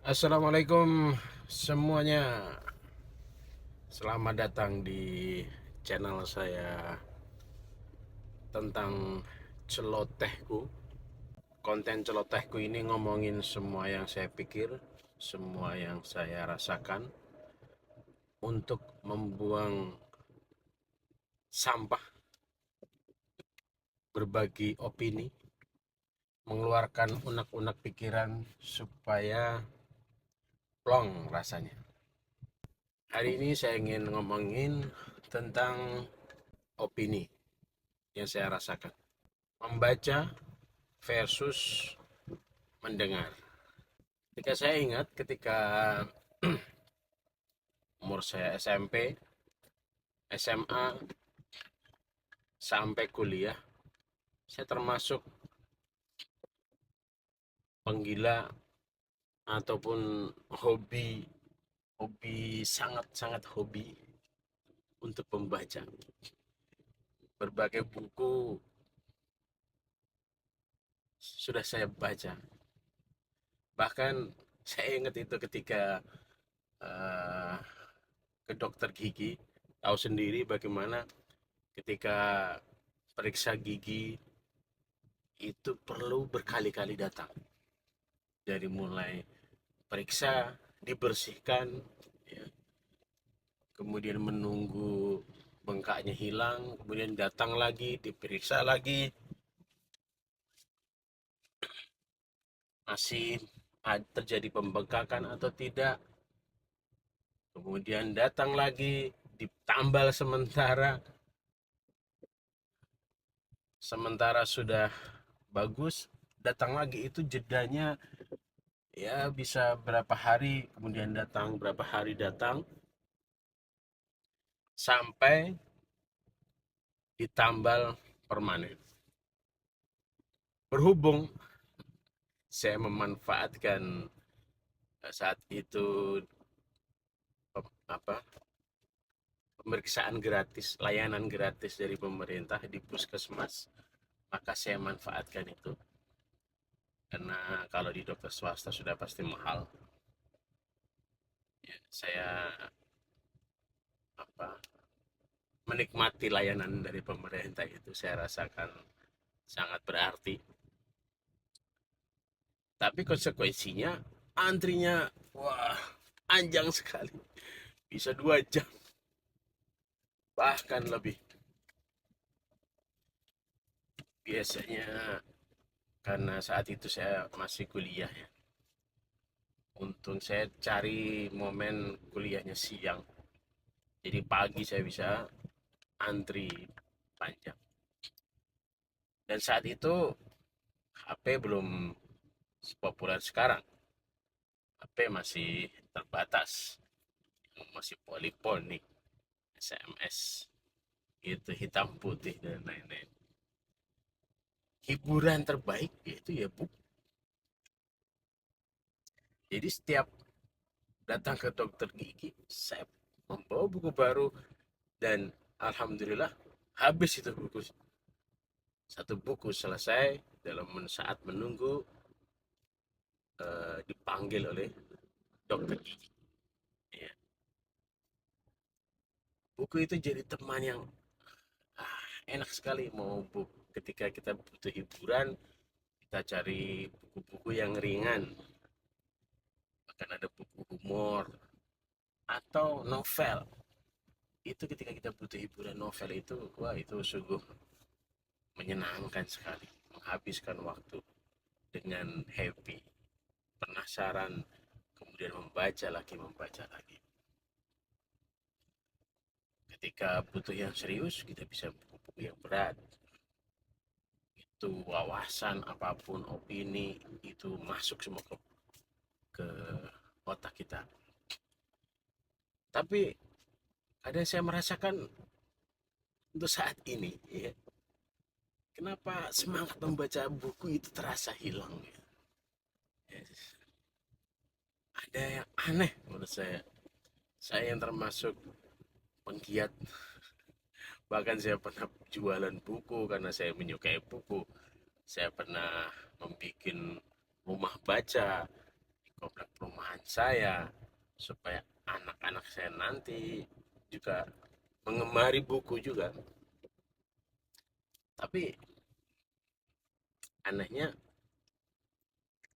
Assalamualaikum semuanya. Selamat datang di channel saya tentang celotehku. Konten celotehku ini ngomongin semua yang saya pikir, semua yang saya rasakan untuk membuang sampah, berbagi opini, mengeluarkan unek-unek pikiran supaya plong rasanya. Hari ini saya ingin ngomongin tentang opini yang saya rasakan. Membaca versus mendengar. Ketika saya ingat ketika umur saya SMP, SMA, sampai kuliah, saya termasuk penggila ataupun hobi hobi sangat-sangat hobi untuk membaca. Berbagai buku sudah saya baca. Bahkan saya ingat itu ketika uh, ke dokter gigi, tahu sendiri bagaimana ketika periksa gigi itu perlu berkali-kali datang, dari mulai periksa, dibersihkan, ya, kemudian menunggu bengkaknya hilang, kemudian datang lagi, diperiksa lagi, masih terjadi pembengkakan atau tidak, kemudian datang lagi, ditambal sementara, sementara sudah bagus, datang lagi, itu jedanya ya bisa berapa hari, kemudian datang berapa hari, datang sampai ditambal permanen. Berhubung saya memanfaatkan saat itu apa pemeriksaan gratis, layanan gratis dari pemerintah di puskesmas, maka saya manfaatkan itu, karena kalau di dokter swasta sudah pasti mahal. Ya, saya apa menikmati layanan dari pemerintah itu saya rasakan sangat berarti. Tapi konsekuensinya antrinya, wah, panjang sekali, bisa 2 jam bahkan lebih. Biasanya karena saat itu saya masih kuliah ya, untung saya cari momen kuliahnya siang, jadi pagi saya bisa antri panjang. Dan saat itu HP belum sepopuler sekarang, HP masih terbatas, masih poliponik, SMS itu hitam putih dan lain-lain. Hiburan terbaik itu ya buku. Jadi setiap datang ke dokter gigi, saya membawa buku baru, dan alhamdulillah habis itu buku. Satu buku selesai dalam saat menunggu dipanggil oleh dokter gigi. Ya. Buku itu jadi teman yang enak sekali. Mau buku ketika kita butuh hiburan, kita cari buku-buku yang ringan, bahkan ada buku humor atau novel. Itu ketika kita butuh hiburan, novel itu, wah, itu sungguh menyenangkan sekali, menghabiskan waktu dengan happy, penasaran, kemudian membaca lagi. Ketika butuh yang serius, kita bisa buku-buku yang berat. Itu wawasan apapun, opini, itu masuk semua ke otak kita. Tapi kadang saya merasakan untuk saat ini, ya, kenapa semangat membaca buku itu terasa hilang, ya? Ada yang aneh menurut saya. Saya yang termasuk penggiat, bahkan saya pernah jualan buku karena saya menyukai buku. Saya pernah membuat rumah baca di komplek perumahan saya, supaya anak-anak saya nanti juga mengemari buku juga. Tapi anehnya,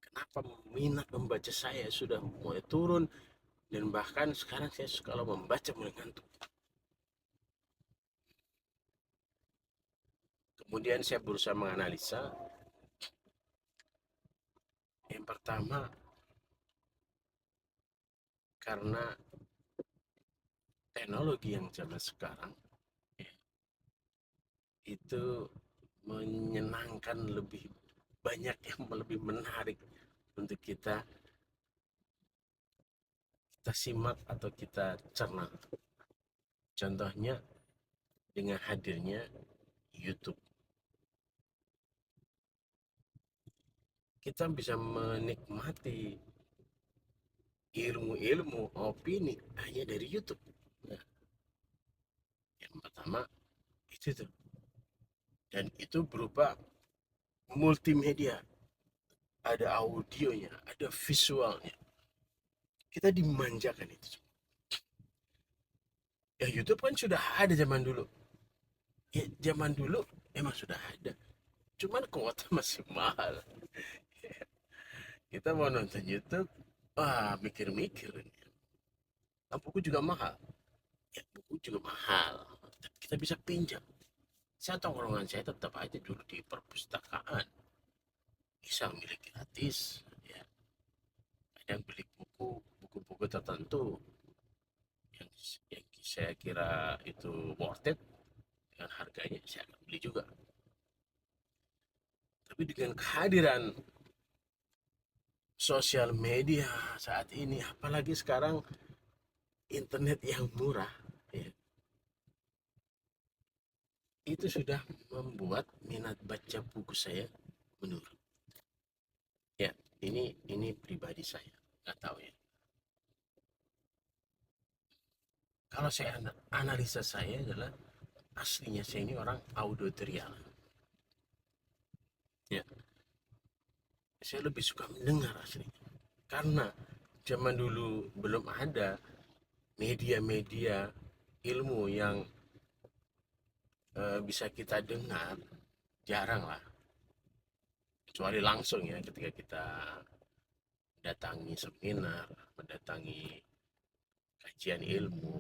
kenapa minat membaca saya sudah mulai turun, dan bahkan sekarang saya kalau membaca mulai ngantuk. Kemudian saya berusaha menganalisa. Yang pertama, karena teknologi yang zaman sekarang itu menyenangkan, lebih banyak yang lebih menarik untuk kita kita simak atau kita cerna. Contohnya dengan hadirnya YouTube, kita bisa menikmati ilmu-ilmu, opini hanya dari YouTube. Nah, yang pertama itu tuh, dan itu berupa multimedia, ada audionya, ada visualnya, kita dimanjakan itu. Ya YouTube kan sudah ada zaman dulu, ya zaman dulu emang sudah ada, cuman kuota masih mahal. Kita mau nonton YouTube, wah mikir-mikir, nah, buku juga mahal, ya buku juga mahal, tapi kita bisa pinjam. Saya tongkrongan saya tetap aja dulu di perpustakaan, bisa milik gratis, ya kadang beli buku-buku tertentu yang, yang saya kira itu worth it dengan harganya, saya akan beli juga. Tapi dengan kehadiran sosial media saat ini, apalagi sekarang internet yang murah, ya, itu sudah membuat minat baca buku saya menurun. Ya, ini pribadi saya, nggak tahu ya. Kalau saya analisa saya adalah, aslinya saya ini orang auditorial. Ya, saya lebih suka mendengar aslinya. Karena zaman dulu belum ada media-media ilmu yang bisa kita dengar, jarang lah. Kecuali langsung ya, ketika kita mendatangi seminar, mendatangi kajian ilmu,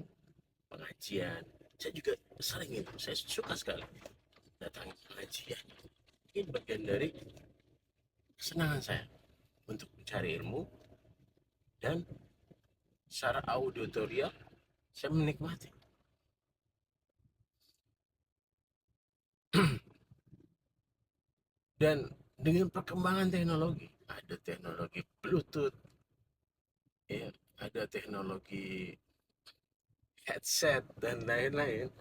pengajian. Saya juga sering itu, saya suka sekali datang pengajian. Ini bagian dari kesenangan saya untuk mencari ilmu, dan secara auditorial saya menikmati. Dan dengan perkembangan teknologi, ada teknologi Bluetooth, ya, ada teknologi headset dan lain-lain,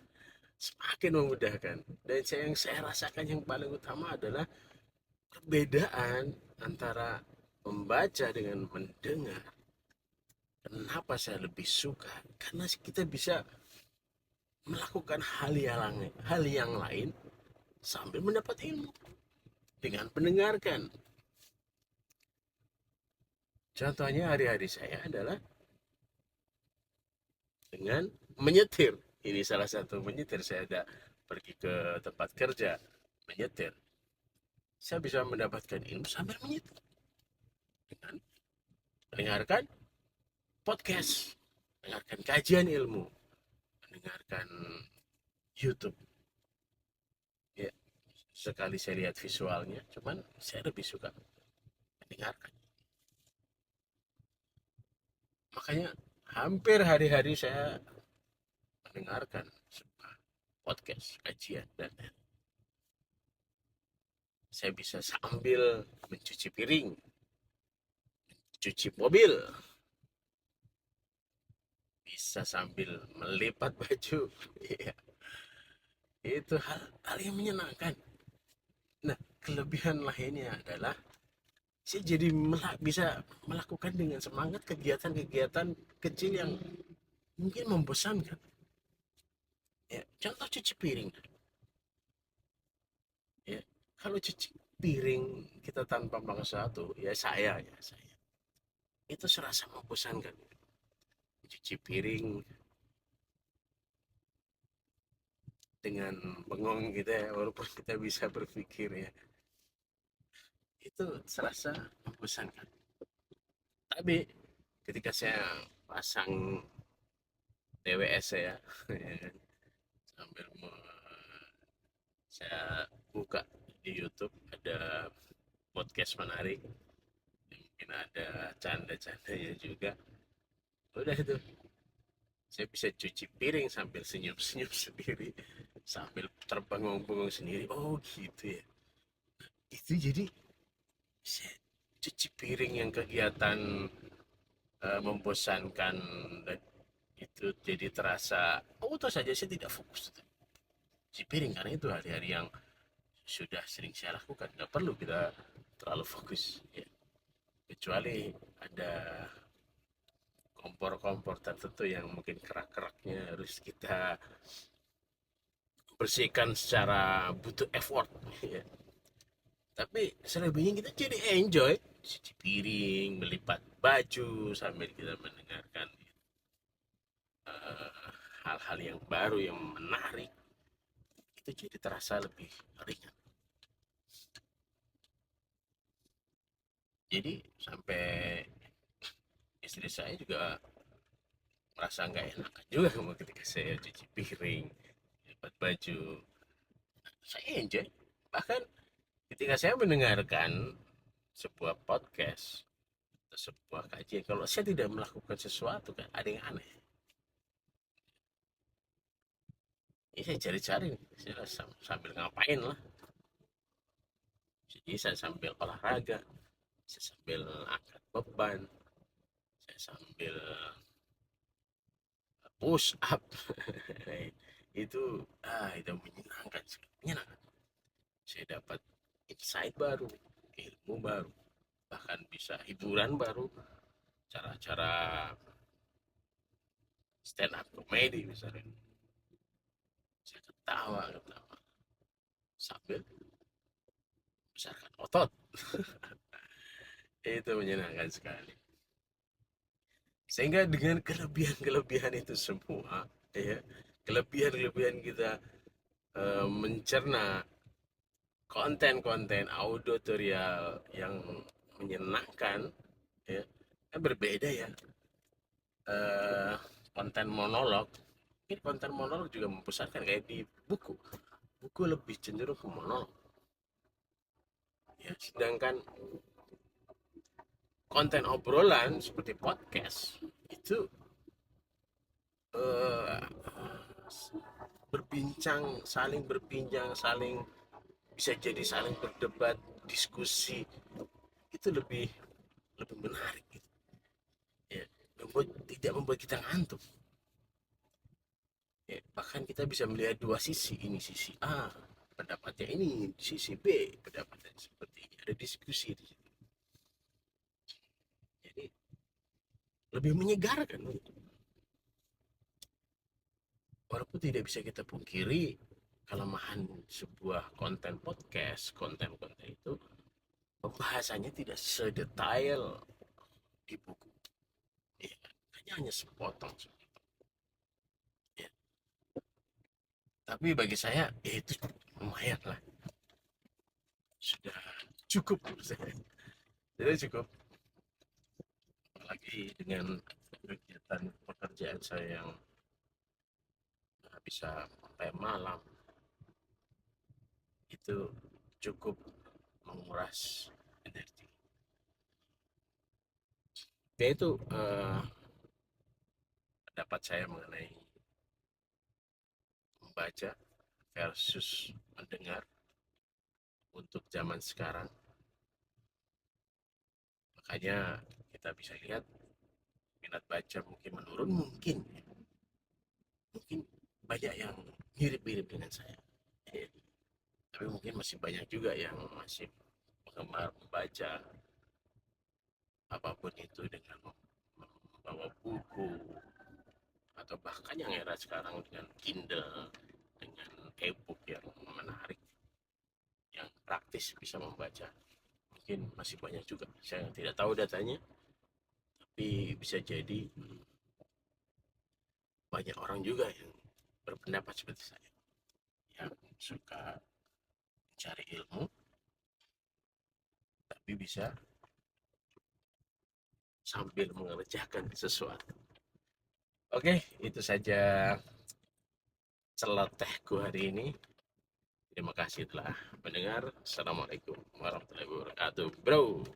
semakin memudahkan. Dan yang saya rasakan yang paling utama adalah perbedaan antara membaca dengan mendengar. Kenapa saya lebih suka? Karena kita bisa melakukan hal yang lain sambil mendapat ilmu dengan mendengarkan. Contohnya hari-hari saya adalah dengan menyetir. Ini salah satu menyetir. Saya ada pergi ke tempat kerja, menyetir. Saya bisa mendapatkan ilmu sambil menyetir dengan mendengarkan podcast, mendengarkan kajian ilmu, mendengarkan YouTube. Ya, sekali saya lihat visualnya, cuman saya lebih suka mendengarkan. Makanya hampir hari-hari saya mendengarkan sebuah podcast, kajian, dan saya bisa sambil mencuci piring, cuci mobil, bisa sambil melipat baju. Ya, itu hal yang menyenangkan. Nah, kelebihan lainnya adalah saya jadi bisa melakukan dengan semangat kegiatan-kegiatan kecil yang mungkin membosankan. Ya, contoh cuci piring. Ya, kalau cuci piring kita tanpa bangsa satu, ya saya. itu serasa membosankan. Cuci piring dengan bengong gitu ya, walaupun kita bisa berpikir ya, itu serasa membosankan. Tapi ketika saya pasang TWS saya, ya kan, sambil saya buka di YouTube ada podcast menarik, mungkin ada canda-candanya juga, udah itu saya bisa cuci piring sambil senyum-senyum sendiri, sambil terbengong-bengong sendiri. Oh gitu ya, itu jadi saya cuci piring yang kegiatan membosankan, dan itu jadi terasa, oh itu saja saya tidak fokus cuci piring, karena itu hari-hari yang sudah sering saya lakukan, nggak perlu kita terlalu fokus ya. Kecuali ada kompor-kompor tertentu yang mungkin kerak-keraknya harus kita bersihkan secara butuh effort ya. Tapi selebihnya kita jadi enjoy cuci piring, melipat baju sambil kita mendengarkan hal-hal yang baru yang menarik, itu jadi terasa lebih ringan. Jadi sampai istri saya juga merasa nggak enak juga ketika saya cuci piring, lipat baju, saya enjoy. Bahkan ketika saya mendengarkan sebuah podcast atau sebuah kajian, kalau saya tidak melakukan sesuatu kan ada yang aneh. Ini saya cari-cari, saya sambil ngapain lah. Jadi saya sambil olahraga, saya sambil angkat beban, saya sambil push up. Itu itu menyenangkan sekali, menyenangkan. Saya dapat insight baru, ilmu baru, bahkan bisa hiburan baru, cara-cara stand up comedy misalnya. Saya ketawa ketawa sambil besarkan otot. Itu menyenangkan sekali. Sehingga dengan kelebihan-kelebihan itu semua, ya, kelebihan-kelebihan kita mencerna konten-konten auditorial yang menyenangkan, ya, kan berbeda ya. eh, Konten monolog, ini konten monolog juga membosankan kayak di buku. Buku lebih cenderung ke monolog, ya. Sedangkan konten obrolan seperti podcast itu eh, berbincang, saling bisa jadi saling berdebat, diskusi, itu lebih lebih menarik gitu. Ya, tidak membuat kita ngantuk. Ya, bahkan kita bisa melihat dua sisi, ini sisi A pendapatnya, ini sisi B pendapatnya seperti ini, ada diskusi di situ, jadi lebih menyegarkan. Walaupun tidak bisa kita pungkiri kelemahan sebuah konten podcast, konten-konten itu pembahasannya tidak sedetail di buku, ya, hanya sepotong, ya. Tapi bagi saya ya itu lumayan lah, sudah cukup menurut saya, sudah cukup. Apalagi dengan kegiatan pekerjaan saya yang bisa sampai malam, itu cukup menguras energi. Ya itu pendapat saya mengenai membaca versus mendengar untuk zaman sekarang. Makanya kita bisa lihat minat baca mungkin menurun, mungkin banyak yang mirip-mirip dengan saya. Ya, tapi mungkin masih banyak juga yang masih penggemar membaca apapun itu dengan membawa buku, atau bahkan yang era sekarang dengan Kindle, dengan e-book yang menarik, yang praktis bisa membaca, mungkin masih banyak juga, saya tidak tahu datanya, Tapi bisa jadi banyak orang juga yang berpendapat seperti saya, yang suka mencari ilmu tapi bisa sambil mengerjakan sesuatu. Oke, itu saja celotehku hari ini. Terima kasih telah mendengar. Assalamualaikum warahmatullahi wabarakatuh, bro.